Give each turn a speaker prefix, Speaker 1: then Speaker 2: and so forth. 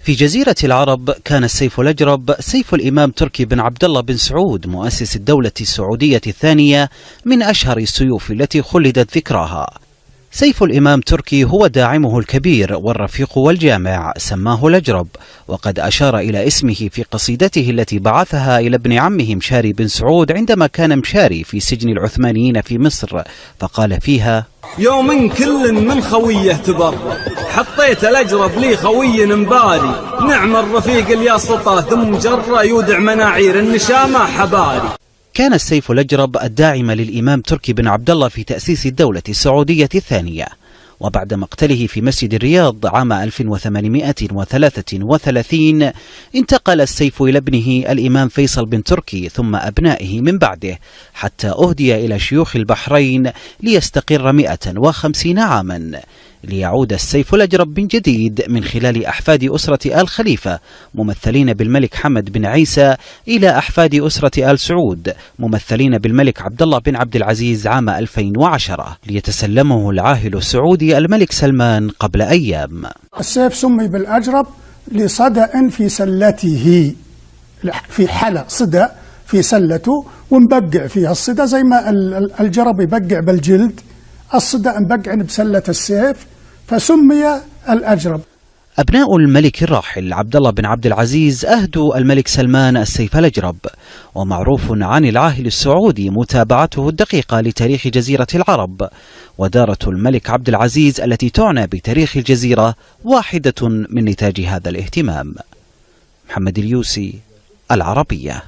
Speaker 1: في جزيرة العرب كان السيف الأجرب سيف الإمام تركي بن عبد الله بن سعود مؤسس الدولة السعودية الثانية من أشهر السيوف التي خلدت ذكراها. سيف الإمام تركي هو داعمه الكبير والرفيق والجامع، سماه الأجرب، وقد أشار إلى اسمه في قصيدته التي بعثها إلى ابن عمه مشاري بن سعود عندما كان مشاري في سجن العثمانيين في مصر، فقال فيها:
Speaker 2: يوم كل من خويه تبر، حطيت الأجرب لي خوي مباري، نعم الرفيق اللي سطى ثم جر يودع مناعير النشامة حباري.
Speaker 1: كان السيف الأجرب الداعم للإمام تركي بن عبد الله في تأسيس الدولة السعودية الثانية، وبعد مقتله في مسجد الرياض عام 1833 انتقل السيف إلى ابنه الإمام فيصل بن تركي ثم أبنائه من بعده، حتى أهدي إلى شيوخ البحرين ليستقر 150 عاما، ليعود السيف الأجرب من جديد من خلال أحفاد أسرة آل خليفة ممثلين بالملك حمد بن عيسى إلى أحفاد أسرة آل سعود ممثلين بالملك عبد الله بن عبد العزيز عام 2010، ليتسلمه العاهل السعودي الملك سلمان قبل أيام.
Speaker 3: السيف سمي بالأجرب لصدأ في سلته، في حلة صدأ في سلته ومبقع فيها الصدأ، زي ما الجرب يبقع بالجلد، الصدأ مبقع بسلة السيف فسمي الأجرب.
Speaker 1: أبناء الملك الراحل عبد الله بن عبد العزيز أهدوا الملك سلمان السيف الأجرب، ومعروف عن العاهل السعودي متابعته الدقيقة لتاريخ جزيرة العرب، ودارة الملك عبد العزيز التي تعنى بتاريخ الجزيرة واحدة من نتاج هذا الاهتمام. محمد اليوسي، العربية.